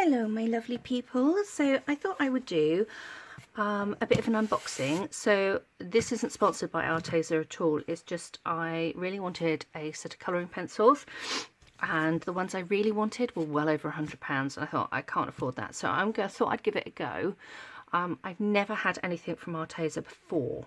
Hello my lovely people, so I thought I would do a bit of an unboxing. So this isn't sponsored by Arteza at all, it's just I really wanted a set of colouring pencils and the ones I really wanted were well over £100 and I thought I can't afford that, so I thought I'd give it a go. I've never had anything from Arteza before,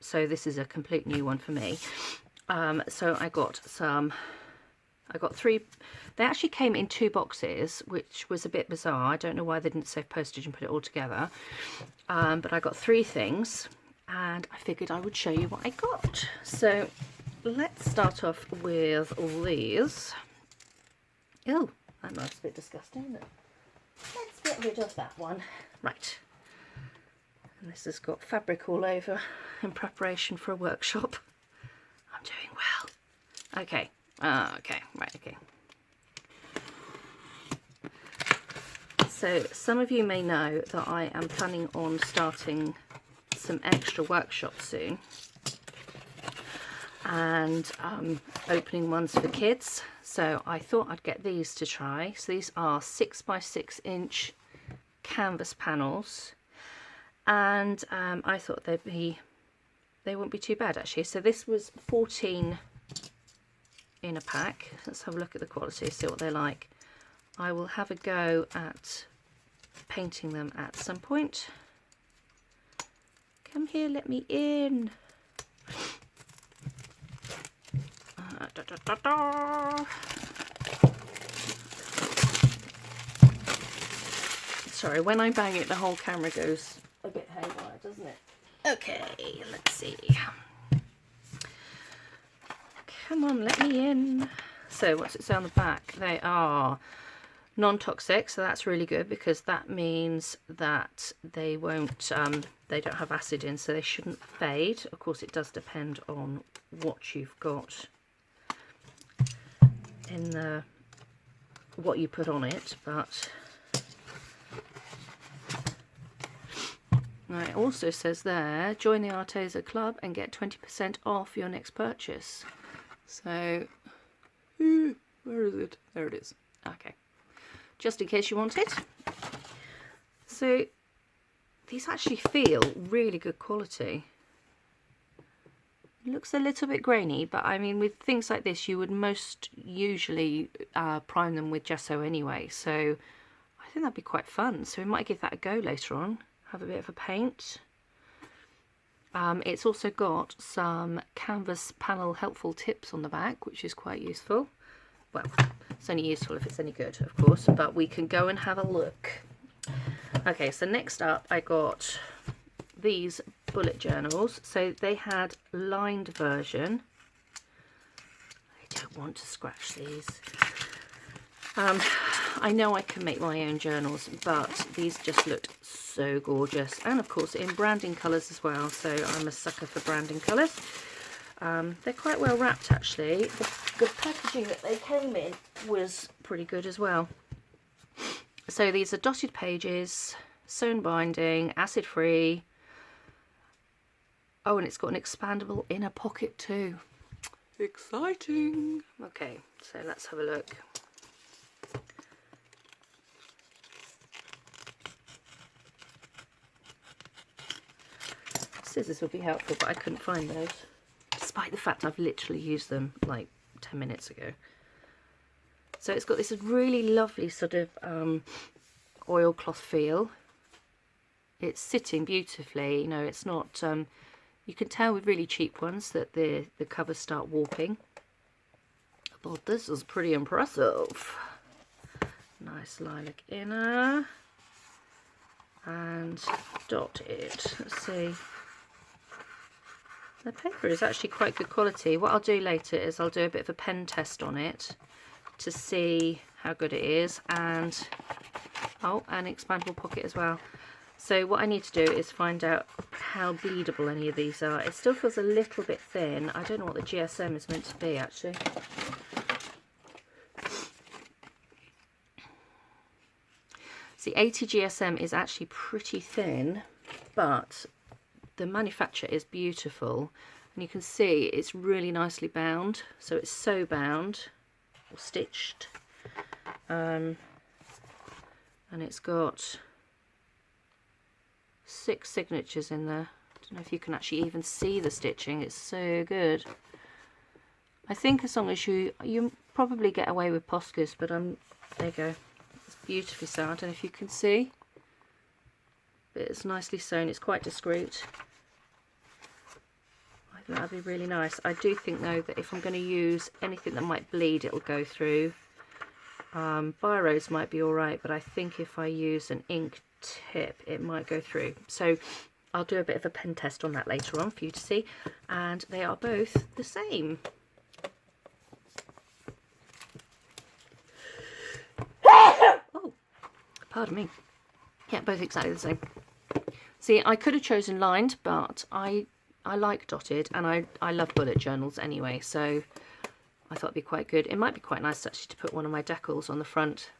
so this is a complete new one for me. So I got three. They actually came in 2 boxes, which was a bit bizarre. I don't know why they didn't save postage and put it all together. But I got 3 things and I figured I would show you what I got. So let's start off with these. Oh, that looks a bit disgusting, isn't it? Let's get rid of that one. Right. And this has got fabric all over in preparation for a workshop. I'm doing well. Okay. Okay, right, okay. So some of you may know that I am planning on starting some extra workshops soon and opening ones for kids. So I thought I'd get these to try. So these are 6x6 inch canvas panels, and I thought they wouldn't be too bad actually. So this was 14 in a pack. Let's have a look at the quality, see what they're like. I will have a go at painting them at some point. Come here, let me in. Sorry, when I bang it the whole camera goes a bit haywire, doesn't it? Okay, let's see. Come on, let me in. So what's it say on the back? They are non-toxic, so that's really good because that means that they won't they don't have acid in, so they shouldn't fade. Of course it does depend on what you've got in the what you put on it, but it also says there, join the Arteza club and get 20% off your next purchase. So where is it? There it is. Okay, just in case you want it. So these actually feel really good quality. It looks a little bit grainy, but I mean with things like this you would most usually prime them with gesso anyway, so I think that'd be quite fun. So we might give that a go later on, have a bit of a paint. It's also got some canvas panel helpful tips on the back, which is quite useful. Well, it's only useful if it's any good, of course, but we can go and have a look. Okay, so next up I got these bullet journals. So they had lined version. I don't want to scratch these. I know I can make my own journals, but these just looked so gorgeous, and of course in branding colours as well, so I'm a sucker for branding colours. They're quite well wrapped actually. The packaging that they came in was pretty good as well. So these are dotted pages, sewn binding, acid free. Oh, and it's got an expandable inner pocket too. Exciting. Okay, so let's have a look. Scissors would be helpful, but I couldn't find those, despite the fact I've literally used them like 10 minutes ago. So it's got this really lovely sort of oilcloth feel. It's sitting beautifully, you know, it's not, you can tell with really cheap ones that the covers start warping. But this is pretty impressive. Nice lilac inner and dotted. Let's see. The paper is actually quite good quality. What I'll do later is I'll do a bit of a pen test on it to see how good it is, and oh, an expandable pocket as well. So what I need to do is find out how bleedable any of these are. It still feels a little bit thin. I don't know what the GSM is meant to be actually. See, 80 GSM is actually pretty thin, but the manufacture is beautiful, and you can see it's really nicely bound. So it's sew bound or stitched, and it's got 6 signatures in there. I don't know if you can actually even see the stitching. It's so good. I think as long as you probably get away with Poscas, but there you go. It's beautifully sewn. I don't know if you can see, but it's nicely sewn. It's quite discreet. I think that'd be really nice. I do think though that if I'm going to use anything that might bleed, it'll go through. Biros might be alright, but I think if I use an ink tip it might go through. So I'll do a bit of a pen test on that later on for you to see, and they are both the same. Oh, pardon me. Yeah, both exactly the same. See, I could have chosen lined, but I like dotted, and I love bullet journals anyway, so I thought it'd be quite good. It might be quite nice actually to put one of my decals on the front.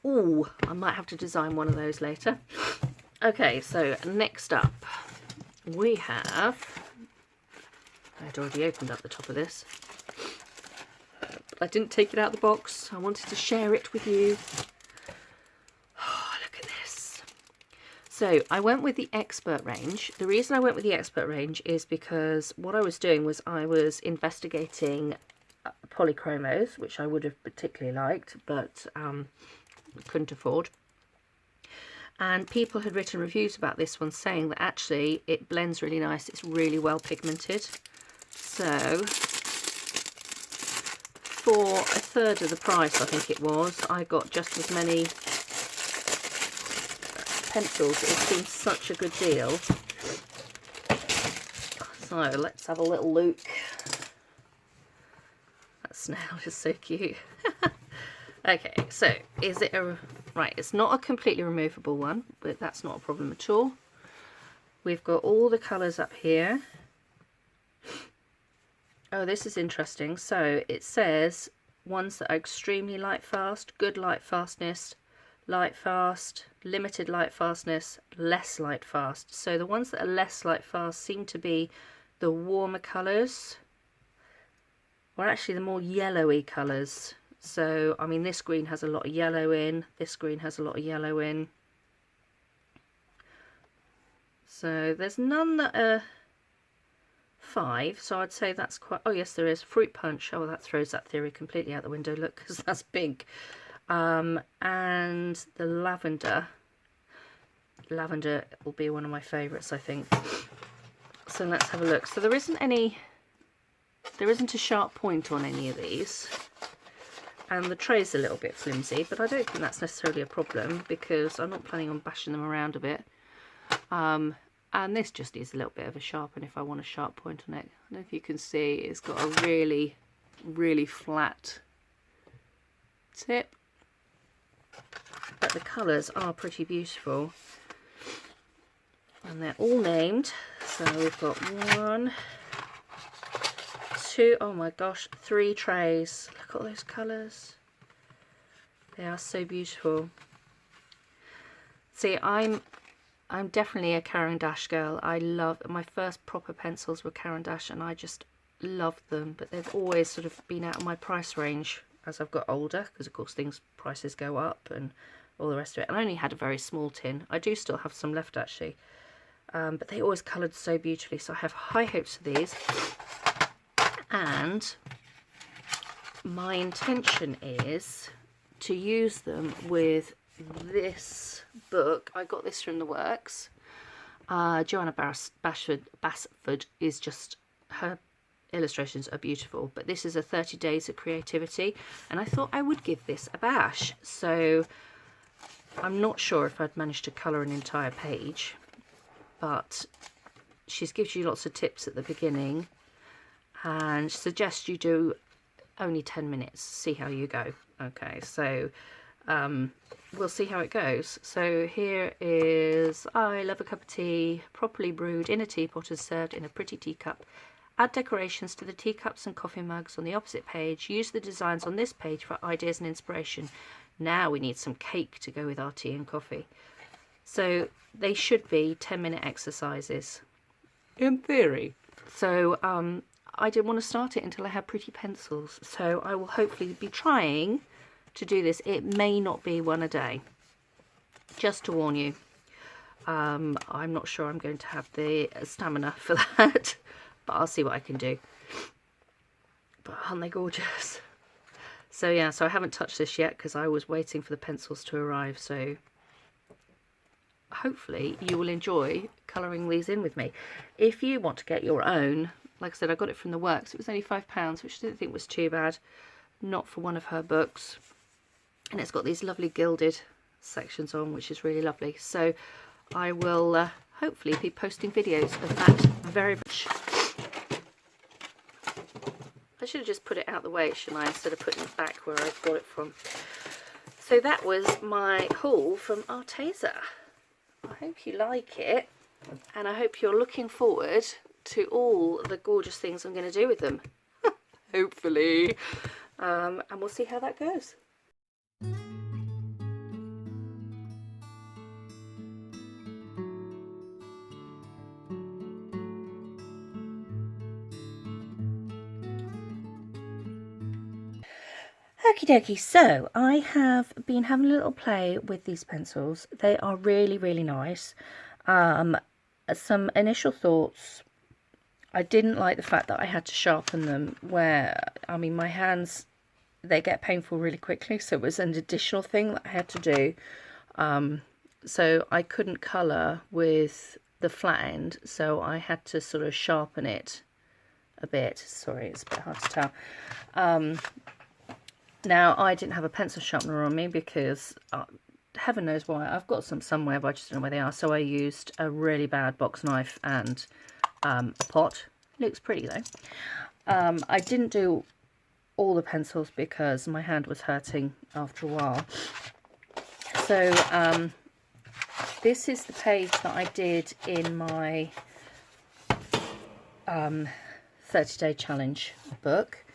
Ooh, I might have to design one of those later. Okay, so next up we have, I'd already opened up the top of this, but I didn't take it out of the box. I wanted to share it with you. Oh, look at this. So I went with the Expert range. The reason I went with the Expert range is because what I was doing was I was investigating polychromos, which I would have particularly liked, but couldn't afford. And people had written reviews about this one saying that actually it blends really nice. It's really well pigmented. So for a third of the price, I think it was, I got just as many pencils. It seems such a good deal. So let's have a little look. That snail is so cute. Okay, so is it a... Right, it's not a completely removable one, but that's not a problem at all. We've got all the colours up here. Oh, this is interesting. So it says ones that are extremely light fast, good light fastness, light fast, limited light fastness, less light fast. So the ones that are less light fast seem to be the warmer colours, or actually the more yellowy colours. So, I mean, this green has a lot of yellow in, this green has a lot of yellow in. So there's none that are 5, so I'd say that's quite... Oh yes, there is. Fruit Punch. Oh, that throws that theory completely out the window, look, because that's big. And the Lavender. Lavender will be one of my favourites, I think. So let's have a look. So there isn't a sharp point on any of these. And the tray's a little bit flimsy, but I don't think that's necessarily a problem because I'm not planning on bashing them around a bit. And this just needs a little bit of a sharpen if I want a sharp point on it. I don't know if you can see, it's got a really, really flat tip. But the colours are pretty beautiful. And they're all named. So we've got 1, 2, oh my gosh, 3 trays. Look at all those colours. They are so beautiful. See, I'm definitely a Caran d'Ache girl. I love, my first proper pencils were Caran d'Ache and I just loved them, but they've always sort of been out of my price range as I've got older, because of course prices go up and all the rest of it. And I only had a very small tin. I do still have some left actually, but they always coloured so beautifully, so I have high hopes for these. And my intention is to use them with this book. I got this from the works. Joanna Basford is just, her illustrations are beautiful, but this is a 30 days of creativity and I thought I would give this a bash. So I'm not sure if I'd managed to colour an entire page, but she gives you lots of tips at the beginning and suggests you do only 10 minutes, see how you go. Okay, so we'll see how it goes. So here is, I love a cup of tea, properly brewed in a teapot and served in a pretty teacup. Add decorations to the teacups and coffee mugs on the opposite page. Use the designs on this page for ideas and inspiration. Now we need some cake to go with our tea and coffee. So they should be 10-minute exercises, in theory. So I didn't want to start it until I had pretty pencils. So I will hopefully be trying to do this. It may not be one a day, just to warn you. I'm not sure I'm going to have the stamina for that, but I'll see what I can do. But aren't they gorgeous? So yeah, so I haven't touched this yet because I was waiting for the pencils to arrive, so hopefully you will enjoy colouring these in with me. If you want to get your own, like I said, I got it from the Works. It was only £5, which I didn't think was too bad. Not for one of her books. And it's got these lovely gilded sections on, which is really lovely. So I will hopefully be posting videos of that very much. I should have just put it out the way, shouldn't I, instead of putting it back where I got it from. So that was my haul from Arteza. I hope you like it, and I hope you're looking forward to all the gorgeous things I'm going to do with them. Hopefully. And we'll see how that goes. Okie dokie, so I have been having a little play with these pencils. They are really, really nice. Some initial thoughts. I didn't like the fact that I had to sharpen them, where, I mean, my hands, they get painful really quickly, so it was an additional thing that I had to do. So I couldn't colour with the flat end, so I had to sort of sharpen it a bit. Sorry, it's a bit hard to tell. Now, I didn't have a pencil sharpener on me because heaven knows why. I've got some somewhere, but I just don't know where they are. So I used a really bad box knife and a pot. Looks pretty though. I didn't do all the pencils because my hand was hurting after a while. So this is the page that I did in my 30-day challenge book.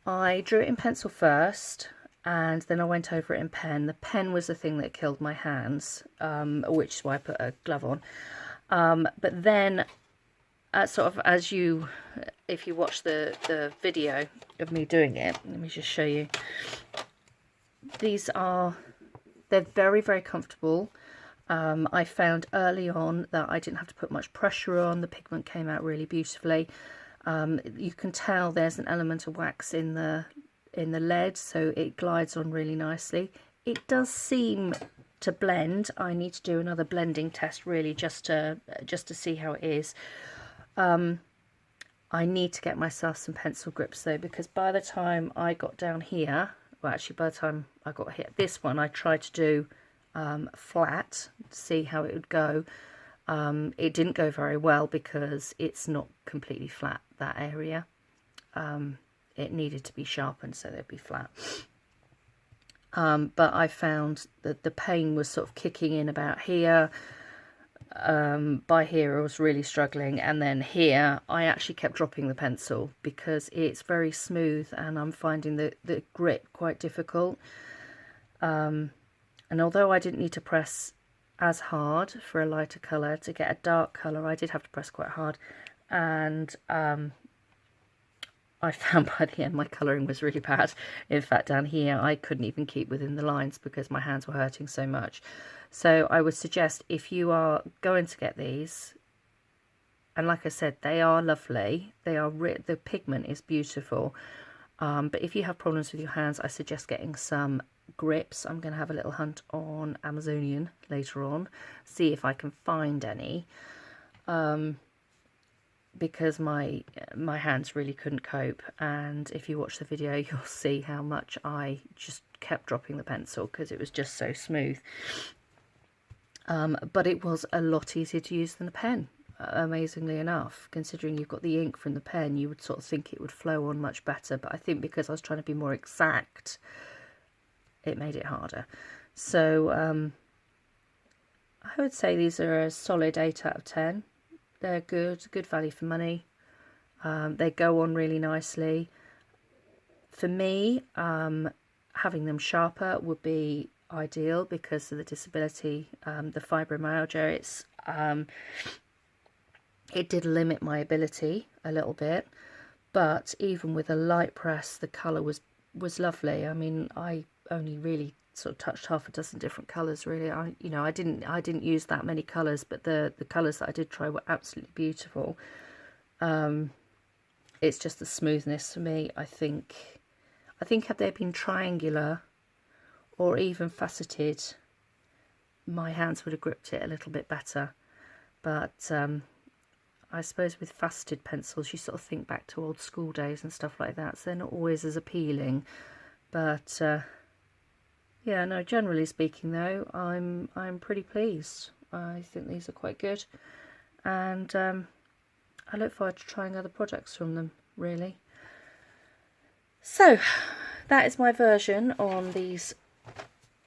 I drew it in pencil first, and then I went over it in pen. The pen was the thing that killed my hands, which is why I put a glove on. But then, sort of as you, if you watch the video of me doing it, let me just show you. They're very, very comfortable. I found early on that I didn't have to put much pressure on. The pigment came out really beautifully. You can tell there's an element of wax in the lead, so it glides on really nicely. It does seem to blend. I need to do another blending test really just to see how it is. I need to get myself some pencil grips though, because by the time I got down here, well actually by the time I got here, this one I tried to do flat to see how it would go. It didn't go very well because it's not completely flat, that area. It needed to be sharpened so they'd be flat. But I found that the pain was sort of kicking in about here. By here I was really struggling, and then here I actually kept dropping the pencil because it's very smooth and I'm finding the grip quite difficult. And although I didn't need to press as hard for a lighter colour, to get a dark colour I did have to press quite hard, and I found by the end my colouring was really bad. In fact, down here I couldn't even keep within the lines because my hands were hurting so much. So I would suggest, if you are going to get these, and like I said, they are lovely, they are the pigment is beautiful, but if you have problems with your hands, I suggest getting some grips. I'm going to have a little hunt on Amazonian later on, see if I can find any, because my hands really couldn't cope. And if you watch the video you'll see how much I just kept dropping the pencil because it was just so smooth. But it was a lot easier to use than a pen, amazingly enough. Considering you've got the ink from the pen, you would sort of think it would flow on much better, but I think because I was trying to be more exact, it made it harder. So I would say these are a solid 8 out of 10. They're good value for money. They go on really nicely. For me, having them sharper would be ideal because of the disability, the fibromyalgia. It did limit my ability a little bit, but even with a light press the colour was lovely. I mean, I only really sort of touched half a dozen different colours really. I didn't use that many colours, but the colours that I did try were absolutely beautiful. It's just the smoothness for me. I think had they been triangular or even faceted, my hands would have gripped it a little bit better. But I suppose with faceted pencils you sort of think back to old school days and stuff like that, so they're not always as appealing. But yeah, no, generally speaking though, I'm pretty pleased. I think these are quite good, and I look forward to trying other products from them, really. So that is my version on these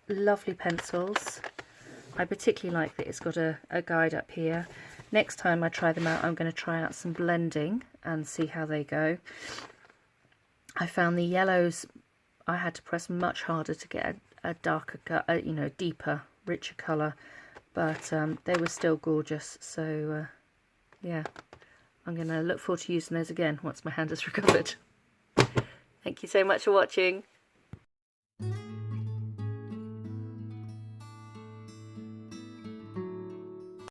lovely pencils. I particularly like that it's got a guide up here. Next time I try them out, I'm going to try out some blending and see how they go. I found the yellows, I had to press much harder to get a darker, deeper, richer colour, but they were still gorgeous. So yeah, I'm going to look forward to using those again once my hand has recovered. Thank you so much for watching.